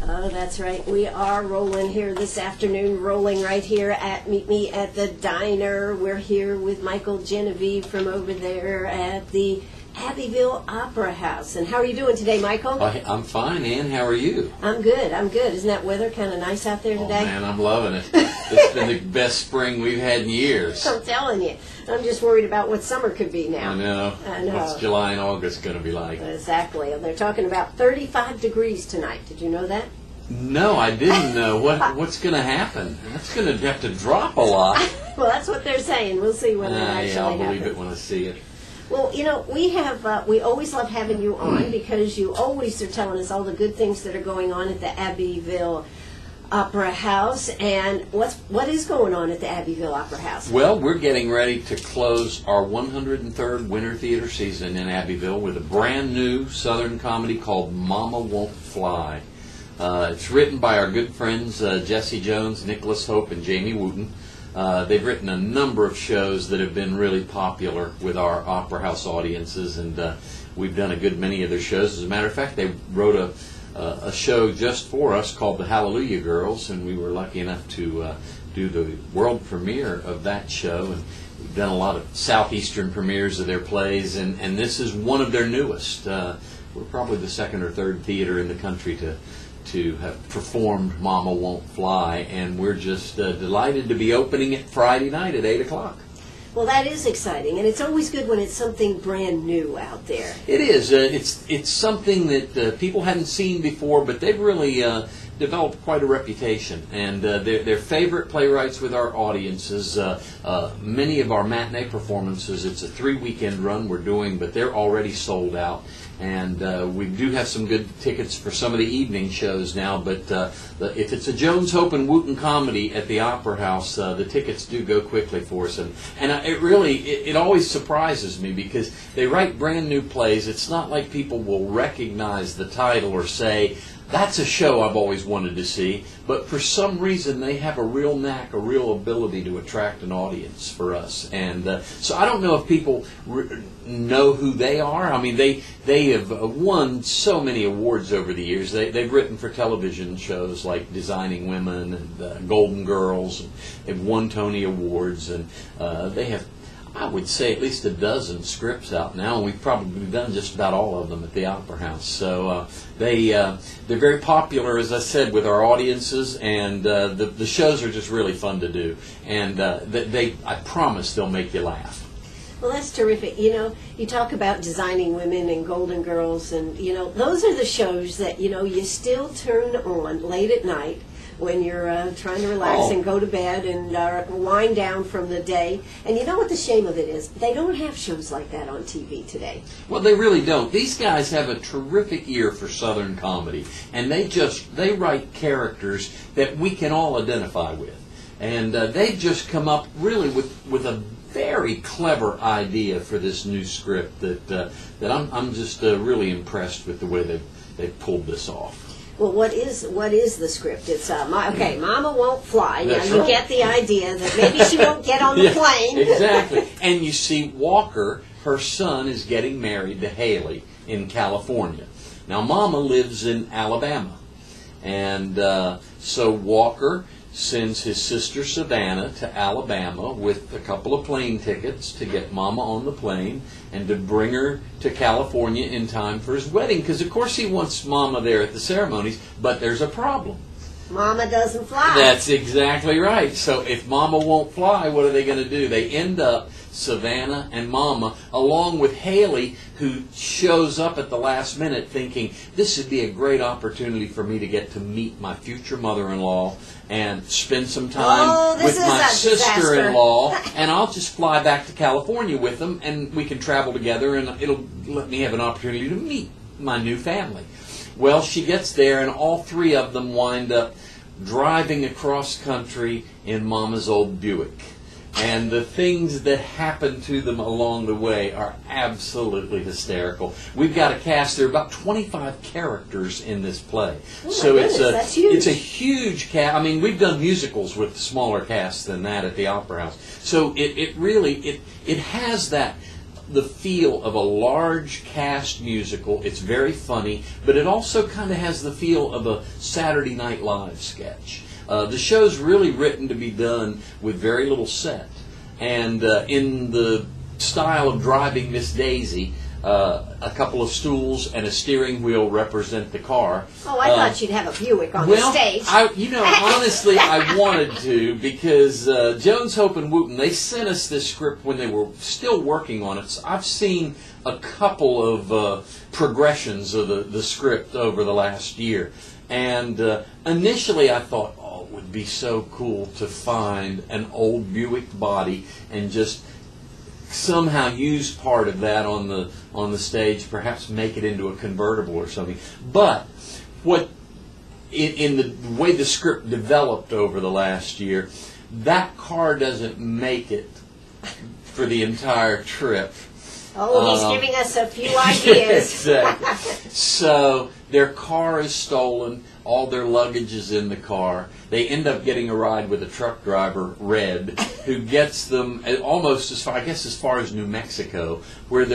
Oh, that's right. We are rolling here this afternoon, rolling right here at Meet Me at the Diner. We're here with Michael Genevie from over there at the Abbeville Opera House. And how are you doing today, Michael? I'm fine, Ann. How are you? I'm good. I'm good. Isn't that weather kind of nice out there today? Oh, man, I'm loving it. It's been the best spring we've had in years. I'm telling you. I'm just worried about what summer could be now. I know. What's July and August going to be like? Exactly. And they're talking about 35 degrees tonight. Did you know that? No, I didn't know. What's going to happen? That's going to have to drop a lot. Well, that's what they're saying. We'll see when that actually happens. Yeah, I'll believe it when I see it. Well, you know, we always love having you on because you always are telling us all the good things that are going on at the Abbeville Opera House. And what is going on at the Abbeville Opera House? Well, we're getting ready to close our 103rd winter theater season in Abbeville with a brand new Southern comedy called Mama Won't Fly. It's written by our good friends Jesse Jones, Nicholas Hope, and Jamie Wooten. They've written a number of shows that have been really popular with our Opera House audiences, and we've done a good many of their shows. As a matter of fact, they wrote a show just for us called the Hallelujah Girls, and we were lucky enough to do the world premiere of that show. And we've done a lot of southeastern premieres of their plays, and this is one of their newest. We're probably the second or third theater in the country to have performed Mama Won't Fly, and we're just delighted to be opening it Friday night at 8 o'clock. Well, that is exciting, and it's always good when it's something brand new out there. It is. It's something that people hadn't seen before, but they've really developed quite a reputation, and they're favorite playwrights with our audiences. Many of our matinee performances, it's a 3-weekend run we're doing, but they're already sold out. And we do have some good tickets for some of the evening shows now, but if it's a Jones, Hope, and Wooten comedy at the Opera House, the tickets do go quickly for us. And it always surprises me because they write brand new plays. It's not like people will recognize the title or say, that's a show I've always wanted to see, but for some reason they have a real knack, a real ability to attract an audience for us. And so I don't know if people know who they are. I mean, they have won so many awards over the years. They've written for television shows like Designing Women and Golden Girls. And they've won Tony Awards, and they have, I would say, at least a dozen scripts out now, and we've probably done just about all of them at the Opera House. So they're very popular, as I said, with our audiences, and the shows are just really fun to do. And I promise they'll make you laugh. Well, that's terrific. You know, you talk about Designing Women and Golden Girls, and, you know, those are the shows that, you know, you still turn on late at night when you're trying to relax and go to bed and wind down from the day. And you know what the shame of it is? They don't have shows like that on TV today. Well, they really don't. These guys have a terrific ear for Southern comedy, and they write characters that we can all identify with. And they've just come up really with a very clever idea for this new script that I'm just really impressed with the way they've pulled this off. Well, what is the script? It's Mama Won't Fly. That's now, you right. get the idea that maybe she won't get on the plane. Exactly. And you see, Walker, her son, is getting married to Haley in California. Now, Mama lives in Alabama. And so Walker sends his sister Savannah to Alabama with a couple of plane tickets to get Mama on the plane and to bring her to California in time for his wedding, because of course he wants Mama there at the ceremonies, but there's a problem. Mama doesn't fly. That's exactly right. So if Mama won't fly, what are they going to do? They end up, Savannah and Mama, along with Haley, who shows up at the last minute thinking, this would be a great opportunity for me to get to meet my future mother-in-law and spend some time with my sister-in-law, and I'll just fly back to California with them, and we can travel together, and it'll let me have an opportunity to meet my new family. Well, she gets there, and all three of them wind up driving across country in Mama's old Buick. And the things that happen to them along the way are absolutely hysterical. We've got a cast. There are about 25 characters in this play. Oh, so it's a huge cast. I mean, we've done musicals with smaller casts than that at the Opera House. So it really has that the feel of a large cast musical. It's very funny, but it also kind of has the feel of a Saturday Night Live sketch. The show's really written to be done with very little set. And in the style of Driving Miss Daisy, a couple of stools and a steering wheel represent the car. Oh, I thought you'd have a Buick on the stage. Honestly, I wanted to, because Jones, Hope, and Wooten, they sent us this script when they were still working on it. So I've seen a couple of progressions of the script over the last year. And initially I thought, oh, it would be so cool to find an old Buick body and just somehow use part of that on the stage, perhaps make it into a convertible or something. But what in the way the script developed over the last year, that car doesn't make it for the entire trip. Oh, he's giving us a few ideas. Exactly. So their car is stolen. All their luggage is in the car. They end up getting a ride with a truck driver, Red, who gets them almost as far as New Mexico, where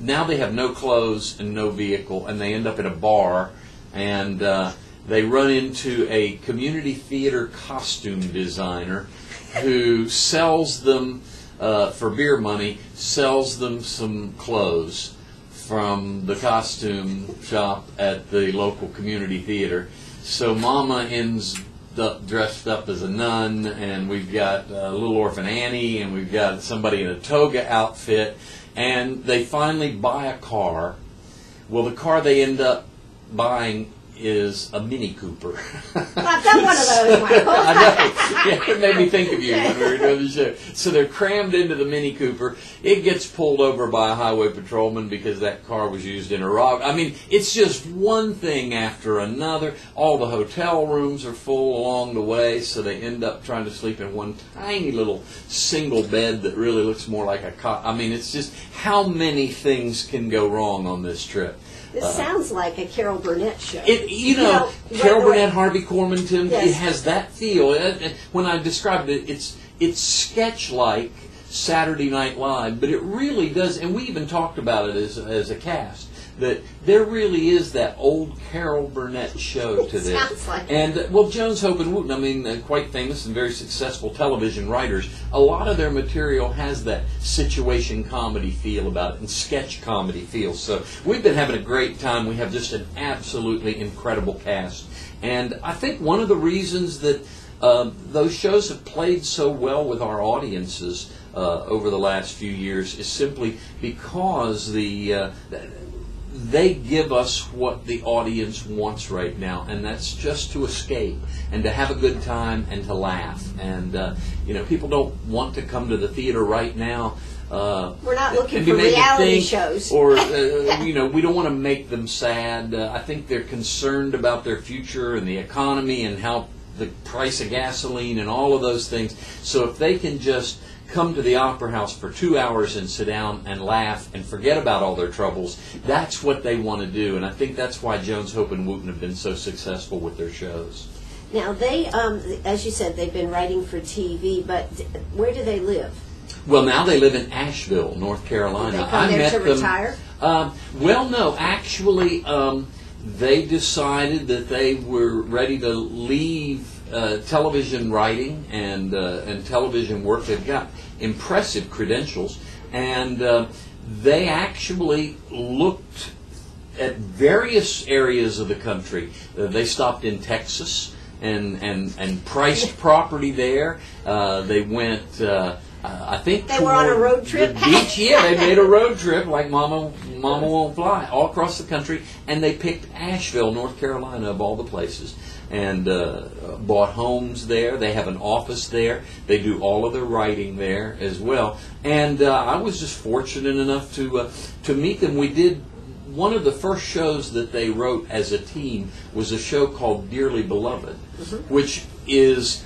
now they have no clothes and no vehicle, and they end up at a bar, and they run into a community theater costume designer who sells them, for beer money, sells them some clothes from the costume shop at the local community theater. So Mama ends up dressed up as a nun, and we've got Little Orphan Annie, and we've got somebody in a toga outfit, and they finally buy a car. Well, the car they end up buying is a Mini Cooper. I've done one of those, Michael. I know. Yeah, it made me think of you when we were doing the show. So they're crammed into the Mini Cooper. It gets pulled over by a highway patrolman because that car was used in a robbery. I mean, it's just one thing after another. All the hotel rooms are full along the way, so they end up trying to sleep in one tiny little single bed that really looks more like a cot. I mean, it's just how many things can go wrong on this trip. This sounds like a Carol Burnett show. Carol Burnett, Harvey Korman, yes. It has that feel. When I described it, it's sketch-like Saturday Night Live, but it really does, and we even talked about it as a cast, that there really is that old Carol Burnett show to this. Sounds like and, Jones, Hope, and Wooten, I mean, quite famous and very successful television writers, a lot of their material has that situation comedy feel about it and sketch comedy feel. So we've been having a great time. We have just an absolutely incredible cast. And I think one of the reasons that those shows have played so well with our audiences over the last few years is simply because they give us what the audience wants right now, and that's just to escape and to have a good time and to laugh. And people don't want to come to the theater right now. We're not looking for reality shows. Or, we don't want to make them sad. I think they're concerned about their future and the economy and how the price of gasoline and all of those things. So if they can just come to the Opera House for 2 hours and sit down and laugh and forget about all their troubles, that's what they want to do. And I think that's why Jones, Hope, and Wooten have been so successful with their shows. Now, they, as you said, they've been writing for TV, but where do they live? Well, now they live in Asheville, North Carolina. They come there to retire? No. Actually, they decided that they were ready to leave television writing and television work. They've got impressive credentials, and they actually looked at various areas of the country. They stopped in Texas and priced property there. They went. I think they were on a road trip. The beach, yeah, they made a road trip like Mama Won't Fly, all across the country, and they picked Asheville, North Carolina, of all the places, and bought homes there. They have an office there. They do all of their writing there as well. And I was just fortunate enough to meet them. We did one of the first shows that they wrote as a team was a show called Dearly Beloved, which is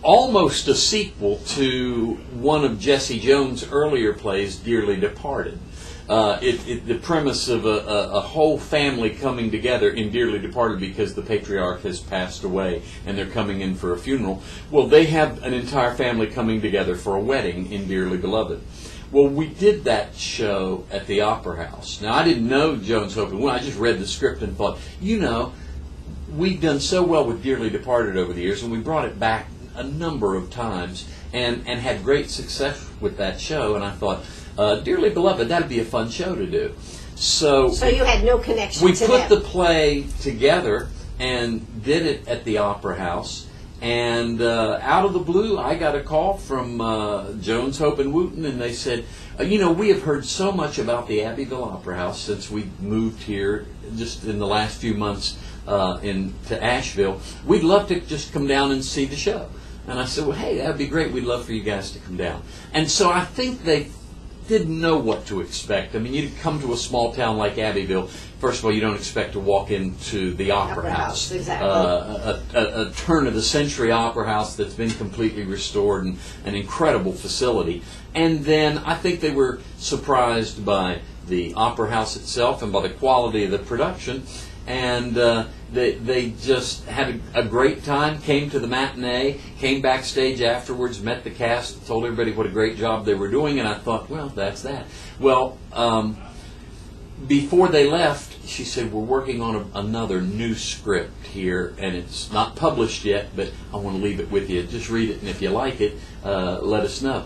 almost a sequel to one of Jesse Jones' earlier plays, Dearly Departed. The premise of a whole family coming together in Dearly Departed because the patriarch has passed away and they're coming in for a funeral. Well, they have an entire family coming together for a wedding in Dearly Beloved. Well, we did that show at the Opera House. Now, I didn't know Jones, Hope, and Wooten. I just read the script and thought, we've done so well with Dearly Departed over the years, and we brought it back a number of times and had great success with that show. And I thought, Dearly Beloved, that'd be a fun show to do. So you had no connection to we put them. the play together and did it at the Opera House. And out of the blue, I got a call from Jones, Hope, and Wooten, and they said, we have heard so much about the Abbeville Opera House since we moved here just in the last few months to Asheville. We'd love to just come down and see the show. And I said, well, hey, that would be great. We'd love for you guys to come down. And so I think they didn't know what to expect. I mean, you'd come to a small town like Abbeville. First of all, you don't expect to walk into the Opera House. Exactly. A turn-of-the-century opera house that's been completely restored and an incredible facility. And then I think they were surprised by the opera house itself and by the quality of the production. And they just had a great time, came to the matinee, came backstage afterwards, met the cast, told everybody what a great job they were doing, and I thought, well, that's that. Well, before they left, she said, we're working on another new script here, and it's not published yet, but I want to leave it with you. Just read it, and if you like it, let us know.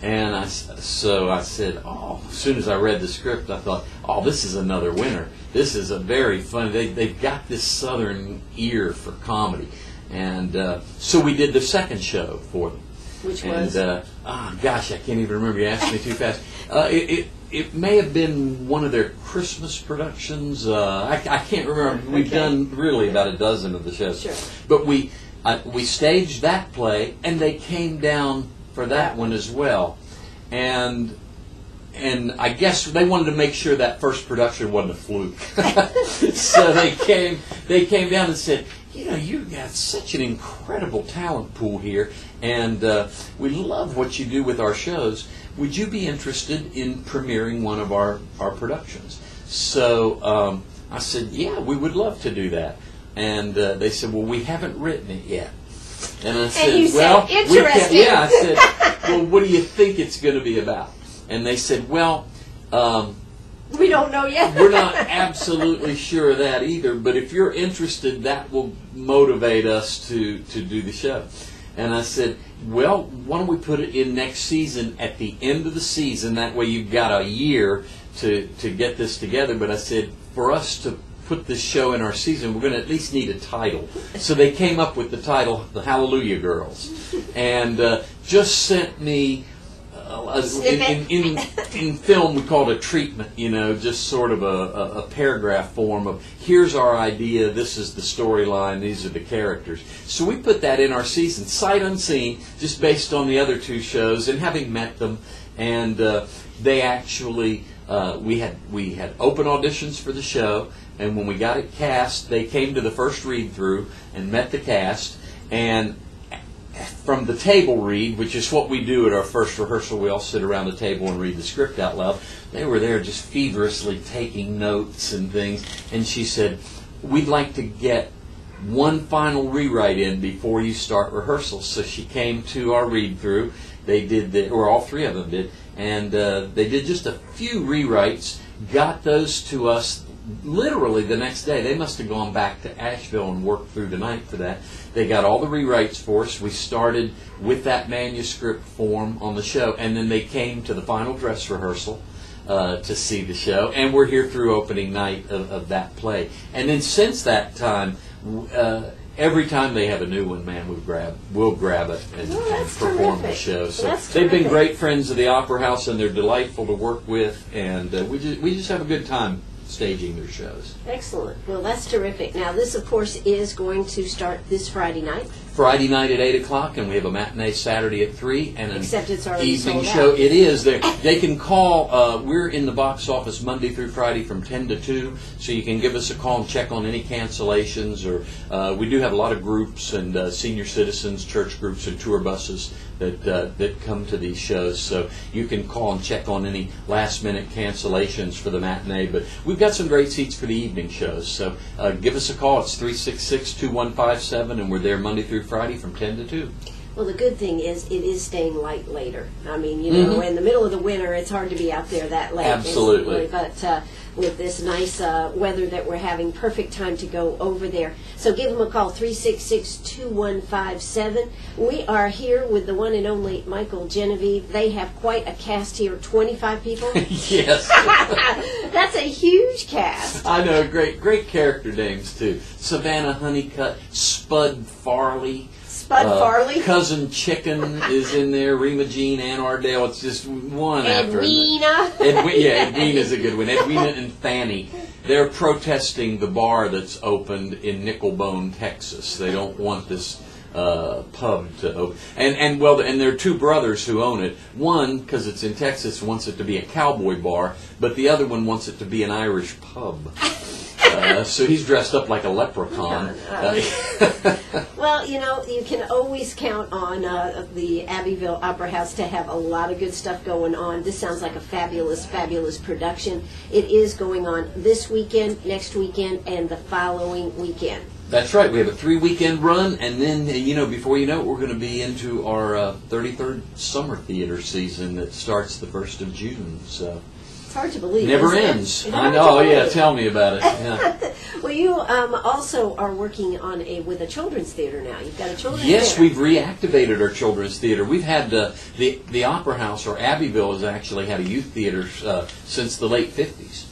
And so I said, as soon as I read the script, I thought, this is another winner. This is a very fun. They've got this southern ear for comedy. And so we did the second show for them. Which was? Gosh, I can't even remember. You asked me too fast. It may have been one of their Christmas productions. I can't remember. We've done really about a dozen of the shows. Sure. But we staged that play, and they came down for that one as well. And I guess they wanted to make sure that first production wasn't a fluke. So they came down and said, you've got such an incredible talent pool here, and we love what you do with our shows. Would you be interested in premiering one of our productions? So I said, yeah, we would love to do that. And they said, well, we haven't written it yet. And I said, and you said, interesting. I said, well, what do you think it's going to be about? And they said, well, we don't know yet. We're not absolutely sure of that either, but if you're interested, that will motivate us to do the show. And I said, well, why don't we put it in next season at the end of the season? That way you've got a year to get this together. But I said, for us to put this show in our season, we're going to at least need a title. So they came up with the title, The Hallelujah Girls, and just sent me, in film we call it a treatment, just sort of a paragraph form of, here's our idea, this is the storyline, these are the characters. So we put that in our season, sight unseen, just based on the other two shows, and having met them, and they actually, we had open auditions for the show, and when we got it cast, they came to the first read-through and met the cast, and from the table read, which is what we do at our first rehearsal, we all sit around the table and read the script out loud. They were there just feverishly taking notes and things, and she said, we'd like to get one final rewrite in before you start rehearsal. So she came to our read-through. They did, or all three of them did, and they did just a few rewrites, got those to us literally the next day. They must have gone back to Asheville and worked through the night for that. They got all the rewrites for us. We started with that manuscript form on the show, and then they came to the final dress rehearsal to see the show, and we're here through opening night of that play. And then since that time, every time they have a new one, man, we'll grab it and perform the show. So they've been great friends of the Opera House, and they're delightful to work with, and we just have a good time staging their shows. Excellent. Well, that's terrific. Now, this, of course, is going to start this Friday night. Friday night at 8 o'clock, and we have a matinee Saturday at 3, and an Except it's already evening sold show. out. It is. They can call. We're in the box office Monday through Friday from 10 to 2, so you can give us a call and check on any cancellations. Or we do have a lot of groups and senior citizens, church groups, and tour buses that come to these shows. So you can call and check on any last-minute cancellations for the matinee. But we've got some great seats for the evening shows. So give us a call. It's 366-2157, and we're there Monday through Friday from 10 to 2. Well, the good thing is it is staying light later. I mean, you know, in the middle of the winter, it's hard to be out there that late. Absolutely. But with this nice weather that we're having, perfect time to go over there. So give them a call, 366-2157. We are here with the one and only Michael Genevie. They have quite a cast here, 25 people. Yes. That's a huge cast. I know, great character names, too. Savannah Honeycutt, Spud Farley. Farley. Cousin Chicken is in there. Rima Jean, Ann Ardale. It's just one after another. Edwina's a good one. Edwina and Fanny. They're protesting the bar that's opened in Nickelbone, Texas. They don't want this pub to open. And there are two brothers who own it. One, because it's in Texas, wants it to be a cowboy bar, but the other one wants it to be an Irish pub. So he's dressed up like a leprechaun. Well, you know, you can always count on the Abbeville Opera House to have a lot of good stuff going on. This sounds like a fabulous, fabulous production. It is going on this weekend, next weekend, and the following weekend. That's right. We have a 3-weekend run, and then, you know, before you know it, we're going to be into our 33rd summer theater season that starts the 1st of June. So. It's hard to believe. Never ends. I know. Yeah, tell me about it. Yeah. Well, you also are working on with a children's theater now. You've got a children's theater. Yes, we've reactivated our children's theater. We've had the Opera House, or Abbeville, has actually had a youth theater since the late 50s,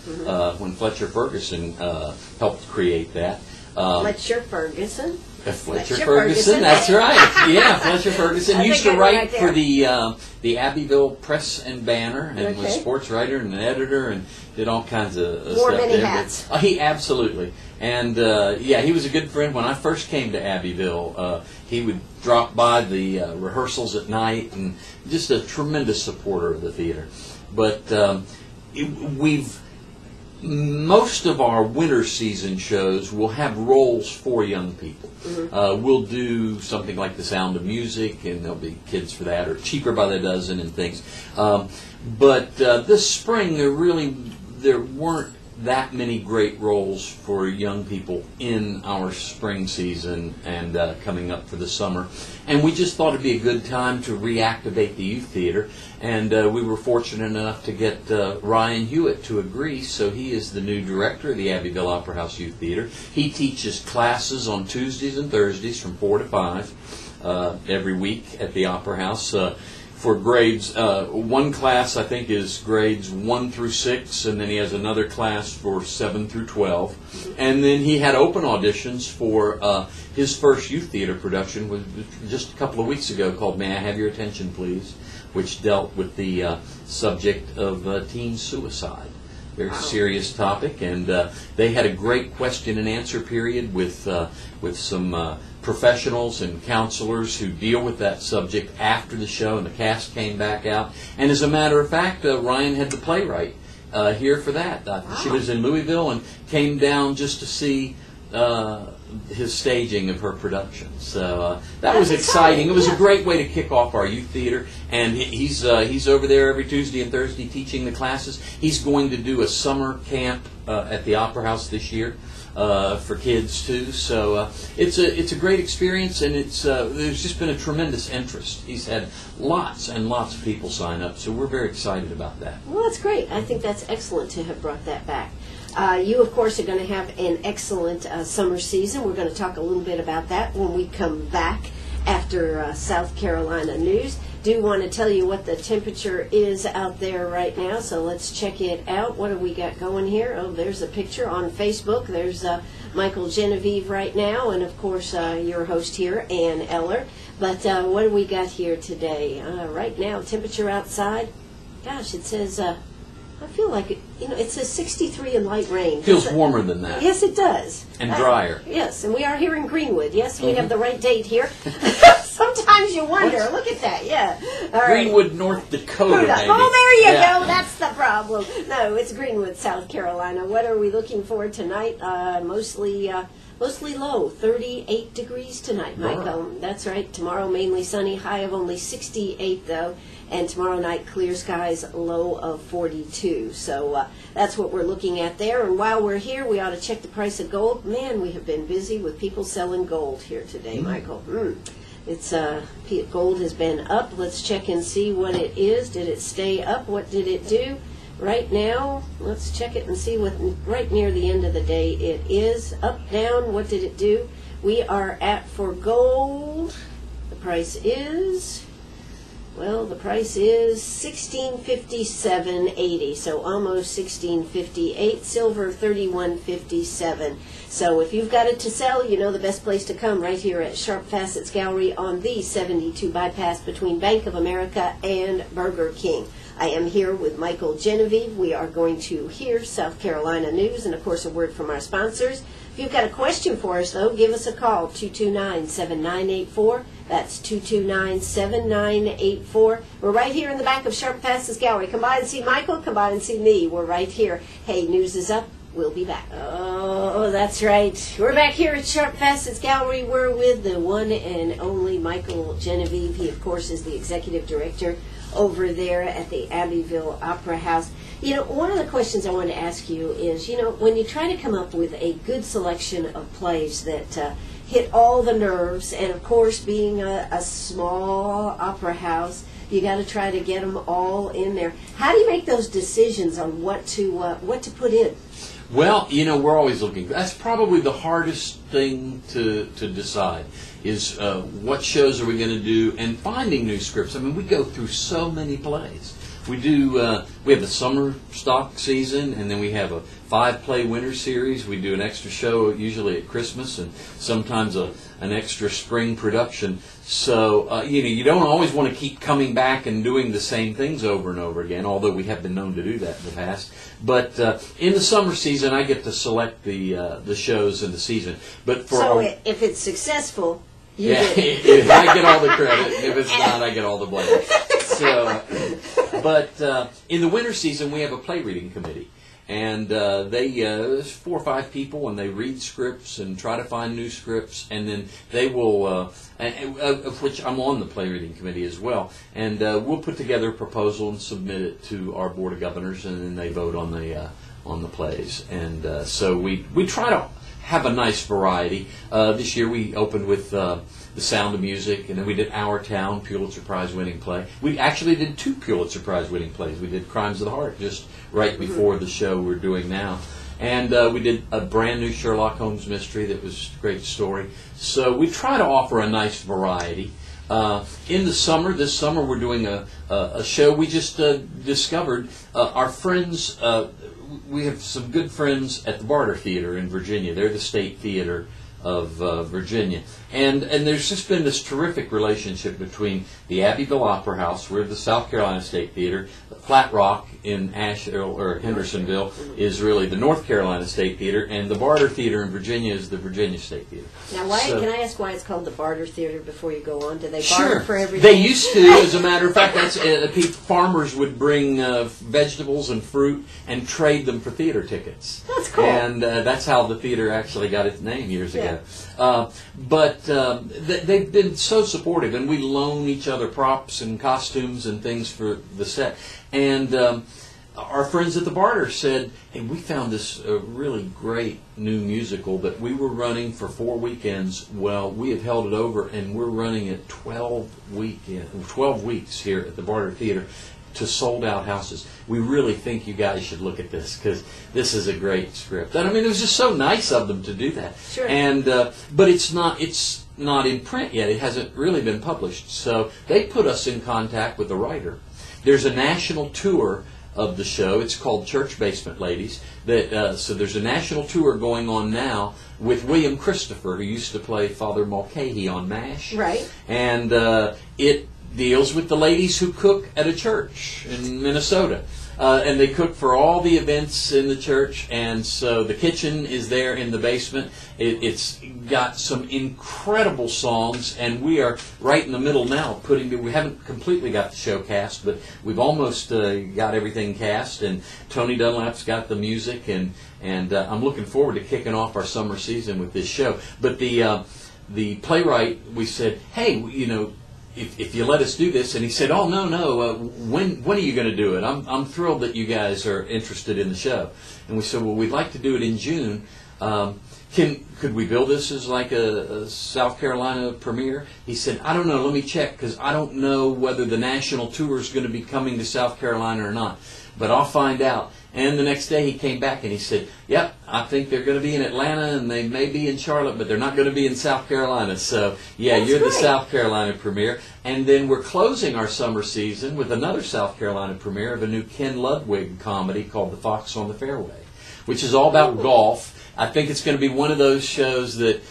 when Fletcher Ferguson helped create that. Fletcher Ferguson. Fletcher Ferguson, that's right. Yeah, Fletcher Ferguson used to write for the Abbeville Press and Banner, and was a sports writer and an editor, and did all kinds of Wore stuff many there. hats. He absolutely, and he was a good friend when I first came to Abbeville. He would drop by the rehearsals at night, and just a tremendous supporter of the theater. But most of our winter season shows will have roles for young people. We'll do something like The Sound of Music, and there'll be kids for that, or Cheaper by the Dozen and things. But this spring, there weren't that many great roles for young people in our spring season and coming up for the summer. And we just thought it'd be a good time to reactivate the youth theater. And we were fortunate enough to get Ryan Hewitt to agree, so he is the new director of the Abbeville Opera House Youth Theater. He teaches classes on Tuesdays and Thursdays from 4 to 5 every week at the Opera House. For grades, one class I think is grades 1 through 6, and then he has another class for 7 through 12. And then he had open auditions for his first youth theater production, was just a couple of weeks ago, called May I Have Your Attention Please, which dealt with the subject of teen suicide. Very serious topic, and they had a great question and answer period with some professionals and counselors who deal with that subject after the show, and the cast came back out. And as a matter of fact, Ryan had the playwright here for that. She lives in Louisville and came down just to see his staging of her production. So that was exciting. It was a great way to kick off our youth theater, and he's over there every Tuesday and Thursday teaching the classes. He's going to do a summer camp at the Opera House this year for kids too. So it's a great experience, and there's just been a tremendous interest. He's had lots and lots of people sign up, so we're very excited about that. Well, that's great. I think that's excellent to have brought that back. You, of course, are going to have an excellent summer season. We're going to talk a little bit about that when we come back after South Carolina news. Do want to tell you what the temperature is out there right now, so let's check it out. What have we got going here? Oh, there's a picture on Facebook. There's Michael Genevie right now, and, of course, your host here, Ann Eller. But what do we got here today? Right now, temperature outside, gosh, it says... I feel like it says 63 and light rain. Feels warmer than that. Yes, it does. And drier. Yes, and we are here in Greenwood. Yes, we have the right date here. Sometimes you wonder. Look at that. Yeah. All right. Greenwood, North Dakota. Maybe. Oh, there you go. That's the problem. No, it's Greenwood, South Carolina. What are we looking for tonight? Mostly Mostly low, 38 degrees tonight, Michael. Right. That's right. Tomorrow mainly sunny, high of only 68 though. And tomorrow night clear skies, low of 42. So that's what we're looking at there. And while we're here, we ought to check the price of gold. Man, we have been busy with people selling gold here today, Michael. It's gold has been up. Let's check and see what it is. Did it stay up? What did it do? Right now, let's check it and see what right near the end of the day it is. Up, down, what did it do? We are at, for gold, the price is, well, the price is $16.57.80, so almost $16.58. Silver, $31.57. So if you've got it to sell, you know the best place to come, right here at Sharp Facets Gallery on the 72 bypass between Bank of America and Burger King. I am here with Michael Genevie. We are going to hear South Carolina news and, of course, a word from our sponsors. If you've got a question for us, though, give us a call, 229-7984. That's 229-7984. We're right here in the back of Sharp Facets Gallery. Come by and see Michael. Come by and see me. We're right here. Hey, news is up. We'll be back. Oh, that's right. We're back here at Sharp Facets Gallery. We're with the one and only Michael Genevie. He, of course, is the executive director over there at the Abbeville Opera House. You know, one of the questions I want to ask you is, you know, when you try to come up with a good selection of plays that hit all the nerves, and of course being a small opera house, you got to try to get them all in there. How do you make those decisions on what to put in? Well, you know, we're always looking. That's probably the hardest thing to decide is what shows are we going to do, and finding new scripts. I mean, we go through so many plays. We have the summer stock season, and then we have a 5-play winter series. We do an extra show usually at Christmas, and sometimes an extra spring production. So you don't always want to keep coming back and doing the same things over and over again, although we have been known to do that in the past. But in the summer season, I get to select the shows in the season. But for if it's successful, you get it. If I get all the credit. If it's not, I get all the blame. So, but in the winter season, we have a play reading committee. And there's 4 or 5 people, and they read scripts and try to find new scripts, and then they will, of which I'm on the play reading committee as well, and we'll put together a proposal and submit it to our Board of Governors, and then they vote on the plays. And so we try to have a nice variety. This year we opened with The Sound of Music, and then we did Our Town, Pulitzer Prize winning play. We actually did 2 Pulitzer Prize winning plays. We did Crimes of the Heart just right before the show we're doing now. And we did a brand new Sherlock Holmes mystery that was a great story. So we try to offer a nice variety. In the summer, this summer we're doing a show we just discovered. Our friends, we have some good friends at the Barter Theater in Virginia. They're the state theater of Virginia. And there's just been this terrific relationship between the Abbeville Opera House, we're the South Carolina State Theater, Flat Rock in Asheville or Hendersonville is really the North Carolina State Theater, and the Barter Theater in Virginia is the Virginia State Theater. Now, can I ask why it's called the Barter Theater before you go on? Do they Sure. barter for everything? They used to, as a matter of fact. That's farmers would bring vegetables and fruit and trade them for theater tickets. That's cool. And that's how the theater actually got its name years ago. But they've been so supportive, and we loan each other props and costumes and things for the set. And our friends at the Barter said, hey, we found this really great new musical that we were running for 4 weekends. Well, we have held it over, and we're running it 12 weeks here at the Barter Theater to sold-out houses. We really think you guys should look at this, because this is a great script. And I mean, it was just so nice of them to do that. Sure. And but it's not in print yet. It hasn't really been published. So they put us in contact with the writer. There's a national tour of the show. It's called Church Basement Ladies. So there's a national tour going on now with William Christopher, who used to play Father Mulcahy on MASH. Right. And it deals with the ladies who cook at a church in Minnesota. and they cook for all the events in the church. And so the kitchen is there in the basement. It's got some incredible songs, and we are right in the middle now. We haven't completely got the show cast, but we've almost got everything cast. And Tony Dunlap's got the music, and I'm looking forward to kicking off our summer season with this show. But the playwright, we said, hey, if you let us do this, and he said, oh, no, when are you going to do it? I'm thrilled that you guys are interested in the show. And we said, well, we'd like to do it in June. Could we bill this as like a South Carolina premiere? He said, I don't know, let me check, because I don't know whether the national tour is going to be coming to South Carolina or not, but I'll find out. And the next day he came back and he said, yep, I think they're going to be in Atlanta and they may be in Charlotte, but they're not going to be in South Carolina. So, yeah, That's you're great. the South Carolina premiere. And then we're closing our summer season with another South Carolina premiere of a new Ken Ludwig comedy called The Fox on the Fairway, which is all about golf. I think it's going to be one of those shows that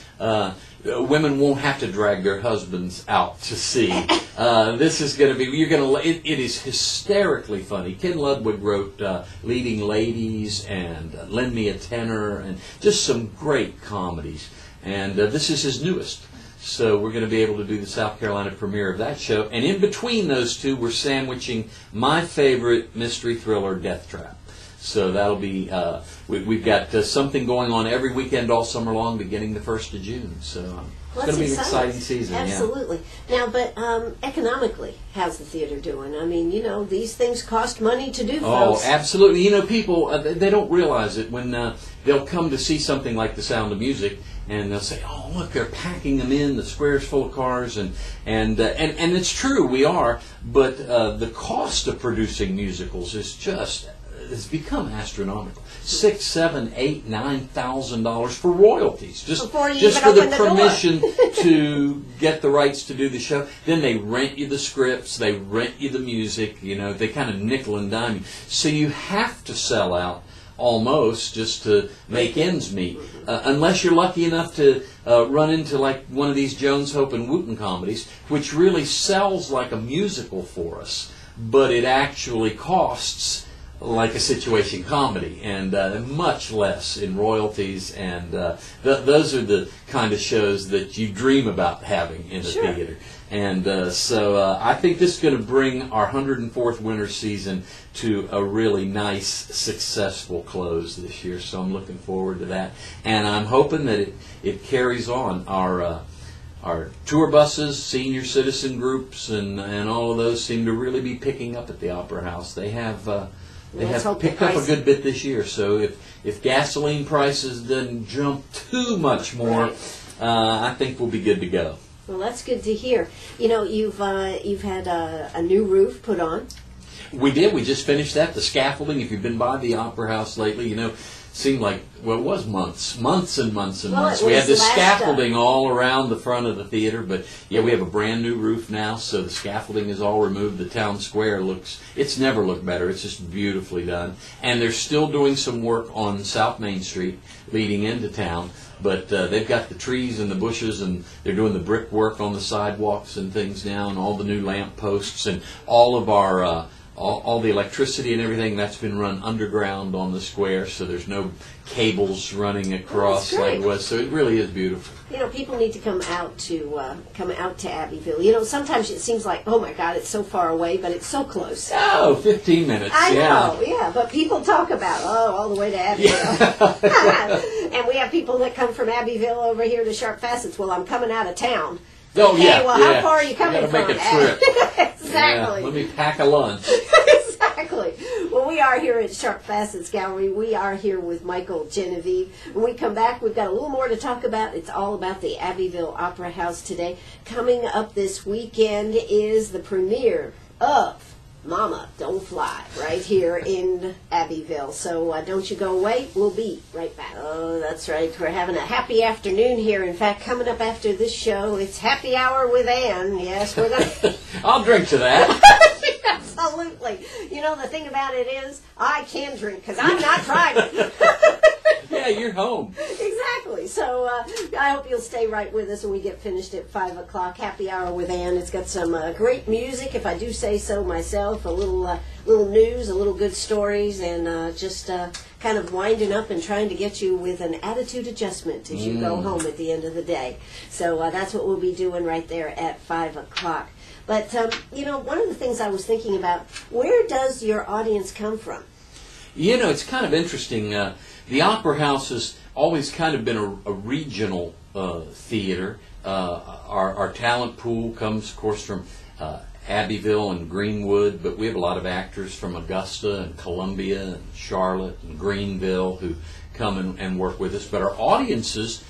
women won't have to drag their husbands out to see. This is going to be, it is hysterically funny. Ken Ludwig wrote Leading Ladies and Lend Me a Tenor and just some great comedies. And this is his newest. So we're going to be able to do the South Carolina premiere of that show. And in between those two, we're sandwiching my favorite mystery thriller, Death Trap. So that'll be, we've got something going on every weekend all summer long beginning the 1st of June. So it's going to be an exciting season. Absolutely. Yeah. Now, but economically, how's the theater doing? I mean, these things cost money to do, folks. Oh, absolutely. People, they don't realize it when they'll come to see something like The Sound of Music, and they'll say, oh, look, they're packing them in, the square's full of cars, and it's true, we are, but the cost of producing musicals is just... it's become astronomical. $6,000, $7,000, $8,000, $9,000 for royalties, just for the permission to get the rights to do the show. Then they rent you the scripts, they rent you the music. They kind of nickel and dime you. So you have to sell out almost just to make ends meet, unless you're lucky enough to run into like one of these Jones, Hope, and Wooten comedies, which really sells like a musical for us, but it actually costs like a situation comedy, and much less in royalties, and those are the kind of shows that you dream about having in the theater. And so I think this is going to bring our 104th winter season to a really nice, successful close this year. So I'm looking forward to that, and I'm hoping that it carries on. Our tour buses, senior citizen groups, and all of those seem to really be picking up at the Opera House. They have picked up a good bit this year, so if gasoline prices doesn't jump too much more, I think we'll be good to go. Well, that's good to hear. You've had a new roof put on. We did. We just finished that. The scaffolding, if you've been by the Opera House lately, seemed like, well, it was months and months. We had this scaffolding all around the front of the theater, but yeah, we have a brand new roof now, so the scaffolding is all removed. The town square it's never looked better. It's just beautifully done. And they're still doing some work on South Main Street leading into town, but they've got the trees and the bushes, and they're doing the brickwork on the sidewalks and things now, and all the new lamp posts, and all of our all the electricity and everything that's been run underground on the square, so there's no cables running across like it was. So it really is beautiful. People need to come out to Abbeville. Sometimes it seems like, oh my God, it's so far away, but it's so close. Oh, 15 minutes. I know, yeah. But people talk about, all the way to Abbeville. Yeah. And we have people that come from Abbeville over here to Sharp Facets. Well, I'm coming out of town. Oh, yeah. Hey, well, how far are you coming from? Make a trip. Exactly. Yeah, let me pack a lunch. Exactly. Well, we are here at Sharp Facets Gallery. We are here with Michael Genevie. When we come back, we've got a little more to talk about. It's all about the Abbeville Opera House today. Coming up this weekend is the premiere of Mama Don't Fly right here in Abbeville. So don't you go away. We'll be right back. Oh, that's right. We're having a happy afternoon here. In fact, coming up after this show, it's Happy Hour with Ann. Yes, we're going to... I'll drink to that. Absolutely. The thing about it is, I can drink because I'm not driving. Yeah, Yeah, you're home. Exactly. So I hope you'll stay right with us when we get finished at 5 o'clock. Happy Hour with Ann. It's got some great music, if I do say so myself, a little news, a little good stories, and just kind of winding up and trying to get you with an attitude adjustment as you go home at the end of the day. So that's what we'll be doing right there at 5 o'clock. But, one of the things I was thinking about, where does your audience come from? It's kind of interesting. The Opera House has always kind of been a regional theater. Our talent pool comes, of course, from Abbeville and Greenwood, but we have a lot of actors from Augusta and Columbia and Charlotte and Greenville who come and work with us. But our audiences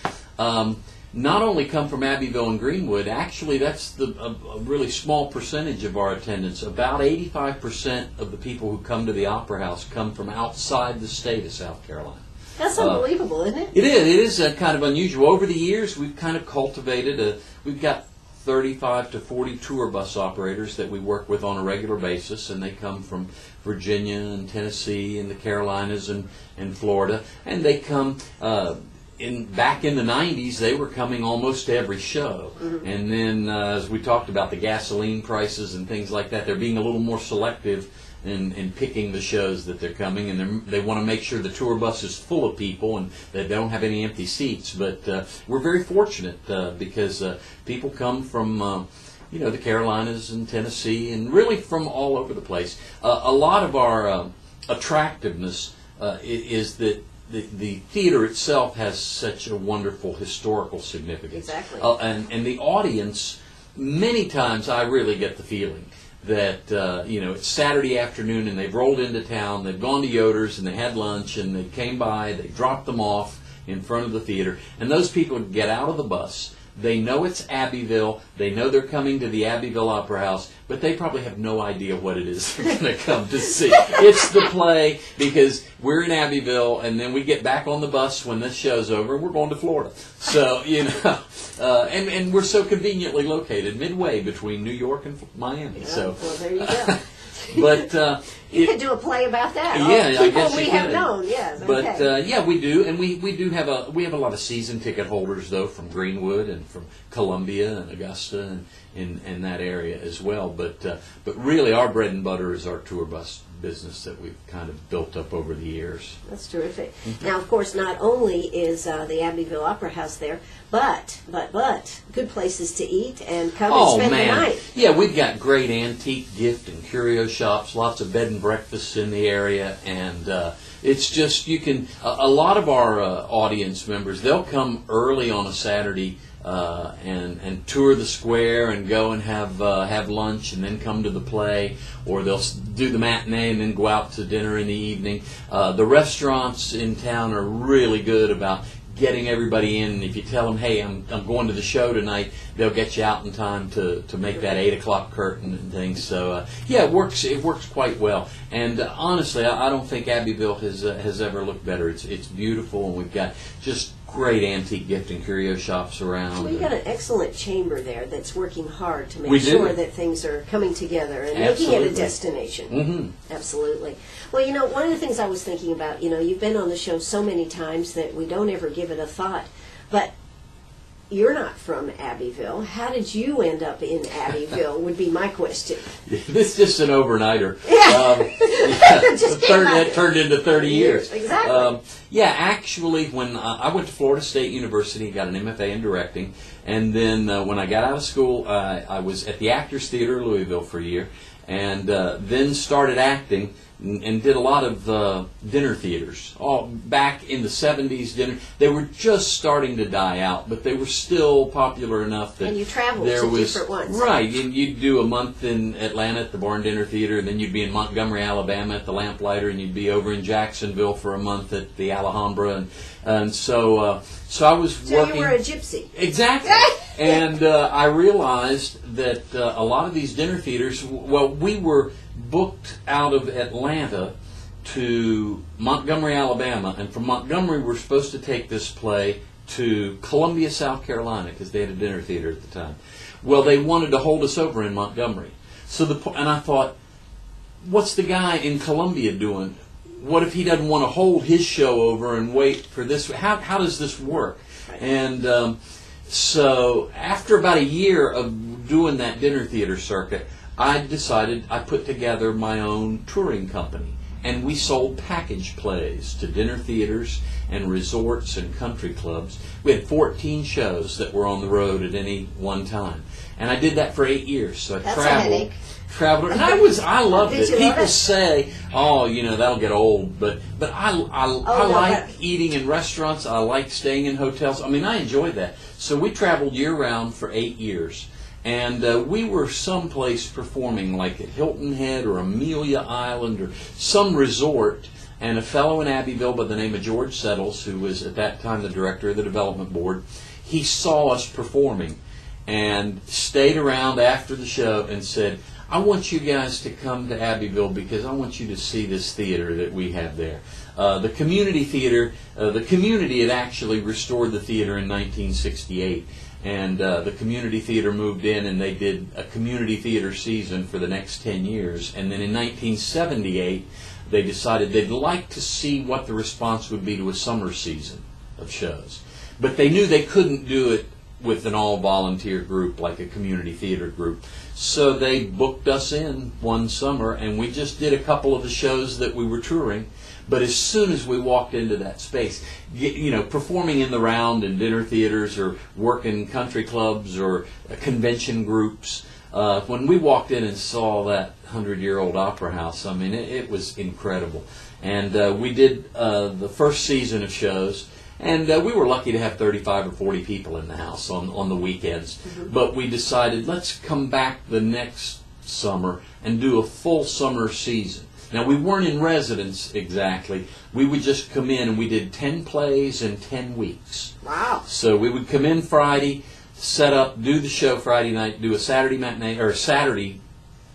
not only come from Abbeville and Greenwood, actually that's a really small percentage of our attendance. About 85% of the people who come to the Opera House come from outside the state of South Carolina. That's unbelievable, isn't it? It is. It is kind of unusual. Over the years, we've kind of cultivated we've got 35 to 40 tour bus operators that we work with on a regular basis, and they come from Virginia and Tennessee and the Carolinas and Florida, and they come back in the 90s, they were coming almost to every show. Mm-hmm. And then, as we talked about the gasoline prices and things like that, they're being a little more selective in picking the shows that they're coming, and they want to make sure the tour bus is full of people and they don't have any empty seats. But we're very fortunate because people come from the Carolinas and Tennessee and really from all over the place. A lot of our attractiveness is that the theater itself has such a wonderful historical significance. Exactly. And the audience, many times I really get the feeling that it's Saturday afternoon and they've rolled into town, they've gone to Yoder's and they had lunch and they came by, they dropped them off in front of the theater, and those people get out of the bus. They know it's Abbeville, they know they're coming to the Abbeville Opera House, but they probably have no idea what it is they're going to come to see. It's the play, because we're in Abbeville, and then we get back on the bus when this show's over, and we're going to Florida. So, and we're so conveniently located midway between New York and Miami. Yeah, so, well, there you go. But you could do a play about that. Yeah, I guess we you have could. known. Yes, but okay. We do, and we do have a lot of season ticket holders though from Greenwood and from Columbia and Augusta and in that area as well. But really, our bread and butter is our tour bus business that we've kind of built up over the years. That's terrific. Now, of course, not only is the Abbeville Opera House there, but good places to eat and come and spend the night. Yeah, we've got great antique gift and curio shops, lots of bed and breakfasts in the area, and it's just a lot of our audience members, they'll come early on a Saturday and tour the square and go and have lunch and then come to the play, or they'll do the matinee and then go out to dinner in the evening. The restaurants in town are really good about getting everybody in. And if you tell them, hey, I'm going to the show tonight, they'll get you out in time to make that 8 o'clock curtain and things. So it works quite well. And honestly, I don't think Abbeville has ever looked better. It's beautiful, and we've got just great antique gift and curio shops around. Well, you've got an excellent chamber there that's working hard to make sure that things are coming together and making it a destination. Mm-hmm. Absolutely. Well, one of the things I was thinking about, you've been on the show so many times that we don't ever give it a thought, but you're not from Abbeville. How did you end up in Abbeville would be my question. This is just an overnighter. That turned into 30 years. Exactly. Actually, when I went to Florida State University, got an MFA in directing, and then when I got out of school, I was at the Actors Theater in Louisville for a year, and then started acting and did a lot of dinner theaters. Back in the 70s, they were just starting to die out, but they were still popular enough that and you traveled to different ones. Right, and you'd do a month in Atlanta at the Barn Dinner Theater, and then you'd be in Montgomery, Alabama at the Lamplighter, and you'd be over in Jacksonville for a month at the Alhambra, and so I was working. So you were a gypsy. Exactly. And I realized that a lot of these dinner theaters, we were booked out of Atlanta to Montgomery, Alabama, and from Montgomery we're supposed to take this play to Columbia, South Carolina, because they had a dinner theater at the time. Well, they wanted to hold us over in Montgomery. And I thought, what's the guy in Columbia doing? what if he doesn't want to hold his show over and wait for this? How does this work? Right. And so after about a year of doing that dinner theater circuit, I decided I put together my own touring company. And we sold package plays to dinner theaters and resorts and country clubs. We had 14 shows that were on the road at any one time. And I did that for 8 years. So I That's a headache. traveled, and I loved Did it. you love People it? say, "Oh, you know, that'll get old," but I no, like but- eating in restaurants. I like staying in hotels. I mean, I enjoyed that. So we traveled year round for 8 years, and we were someplace performing, like at Hilton Head or Amelia Island or some resort. And a fellow in Abbeville by the name of George Settles, who was at that time the director of the development board, he saw us performing and stayed around after the show and said, "I want you guys to come to Abbeville because I want you to see this theater that we have there." The community theater, the community had actually restored the theater in 1968, and the community theater moved in and they did a community theater season for the next 10 years. And then in 1978, they decided they'd like to see what the response would be to a summer season of shows. But they knew they couldn't do it with an all-volunteer group like a community theater group. So they booked us in one summer, and we just did a couple of the shows that we were touring. But as soon as we walked into that space, you know, performing in the round in dinner theaters or working country clubs or convention groups, when we walked in and saw that 100-year-old opera house, I mean, it was incredible. And we did the first season of shows. And we were lucky to have 35 or 40 people in the house on the weekends. Mm-hmm. But we decided, let's come back the next summer and do a full summer season. Now, we weren't in residence exactly. We would just come in and we did 10 plays in 10 weeks. Wow. So we would come in Friday, set up, do the show Friday night, do a Saturday matinee or a Saturday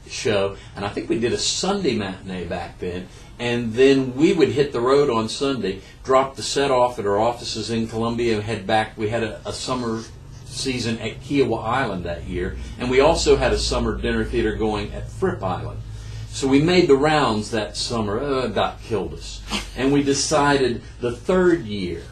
show, and I think we did a Sunday matinee back then. And then we would hit the road on Sunday, drop the set off at our offices in Columbia, and head back. We had a summer season at Kiowa Island that year, and we also had a summer dinner theater going at Fripp Island. So we made the rounds that summer. Doc killed us. And we decided the third year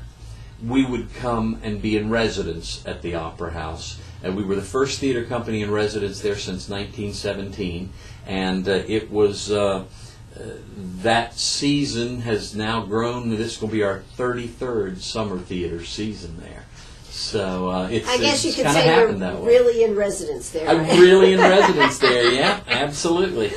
we would come and be in residence at the Opera House. And we were the first theater company in residence there since 1917, and it was... that season has now grown. This will be our 33rd summer theater season there. So I guess you it's could kind of say happened you're that way. really in residence there. I'm really in residence there, yeah, absolutely.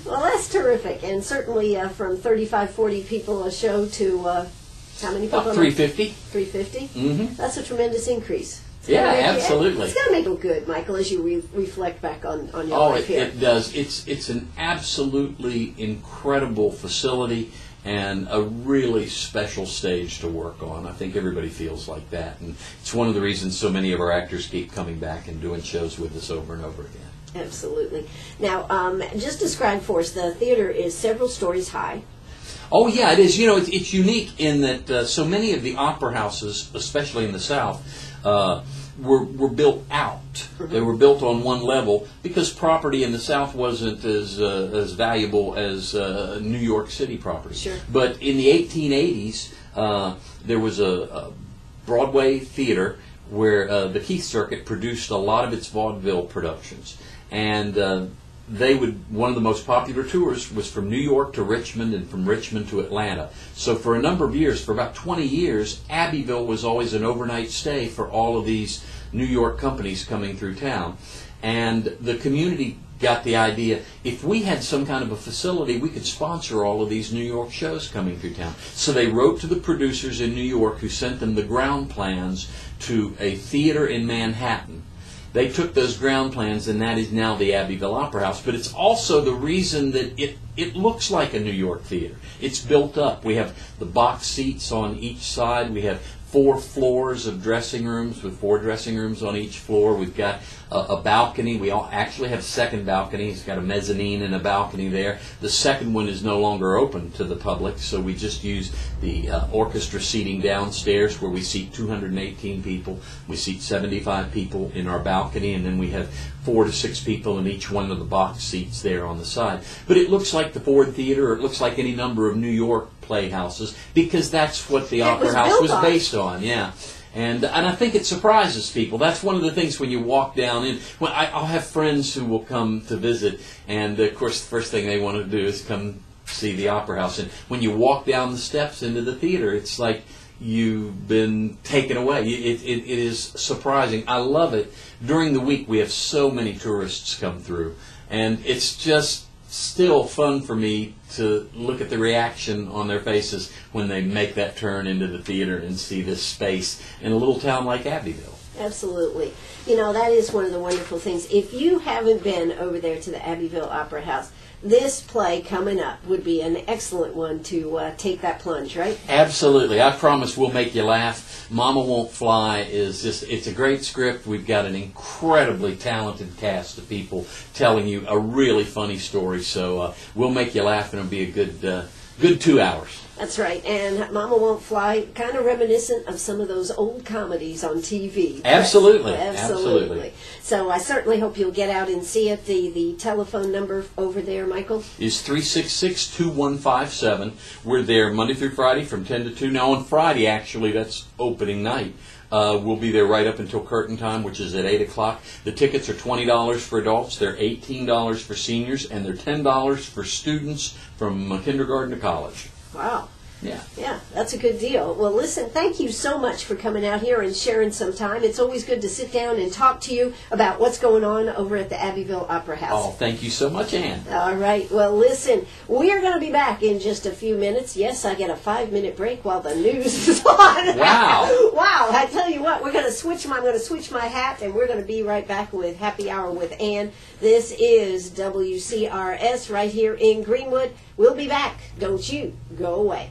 Well, that's terrific. And certainly from 35, 40 people a show to how many people? About 350. 350? Mm-hmm. That's a tremendous increase. Yeah, absolutely. It's got to make them good, Michael, as you reflect back on your Oh, life here. it does. It's an absolutely incredible facility and a really special stage to work on. I think everybody feels like that, and it's one of the reasons so many of our actors keep coming back and doing shows with us over and over again. Absolutely. Now, just describe for us, the theater is several stories high. Oh, yeah, it is. You know, it's unique in that so many of the opera houses, especially in the South, were built out. Mm-hmm. They were built on one level because property in the South wasn't as valuable as New York City property. Sure. But in the 1880s, there was a Broadway theater where the Keith Circuit produced a lot of its vaudeville productions. And one of the most popular tours was from New York to Richmond and from Richmond to Atlanta. So for a number of years, for about 20 years, Abbeville was always an overnight stay for all of these New York companies coming through town. And the community got the idea, if we had some kind of a facility, we could sponsor all of these New York shows coming through town. So they wrote to the producers in New York who sent them the ground plans to a theater in Manhattan. They took those ground plans, and that is now the Abbeville Opera House. But it's also the reason that it looks like a New York theater. It's built up. We have the box seats on each side. We have 4 floors of dressing rooms with 4 dressing rooms on each floor. We've got a balcony. We all actually have a second balcony. It's got a mezzanine and a balcony there. The second one is no longer open to the public, so we just use the orchestra seating downstairs where we seat 218 people. We seat 75 people in our balcony, and then we have 4 to 6 people in each one of the box seats there on the side. But it looks like the Ford Theater, or it looks like any number of New York playhouses because that's what the It Opera was House built was on. based on. Yeah. And I think it surprises people. That's one of the things when you walk down in. Well, I'll have friends who will come to visit, and of course, the first thing they want to do is come see the Opera House. And when you walk down the steps into the theater, it's like you've been taken away. It is surprising. I love it. During the week, we have so many tourists come through, and it's just still fun for me to look at the reaction on their faces when they make that turn into the theater and see this space in a little town like Abbeville. Absolutely. You know, that is one of the wonderful things. If you haven't been over there to the Abbeville Opera House, this play coming up would be an excellent one to take that plunge, right? Absolutely. I promise we'll make you laugh. Mama Won't Fly is just, it's a great script. We've got an incredibly talented cast of people telling you a really funny story. So we'll make you laugh, and it'll be a good 2 hours. That's right. And Mama Won't Fly, kind of reminiscent of some of those old comedies on TV. Absolutely. Absolutely. So I certainly hope you'll get out and see it. The telephone number over there, Michael? Is 366-2157. We're there Monday through Friday from 10 to 2. Now on Friday, actually, that's opening night. We'll be there right up until curtain time, which is at 8 o'clock. The tickets are $20 for adults, they're $18 for seniors, and they're $10 for students from kindergarten to college. Wow. Yeah. Yeah, that's a good deal. Well, listen, thank you so much for coming out here and sharing some time. It's always good to sit down and talk to you about what's going on over at the Abbeville Opera House. Oh, thank you so much, Ann. All right. Well, listen, we are going to be back in just a few minutes. Yes, I get a 5-minute break while the news is on. Wow. Wow. I tell you what, I'm going to switch my hat, and we're going to be right back with Happy Hour with Ann. This is WCRS right here in Greenwood. We'll be back. Don't you go away.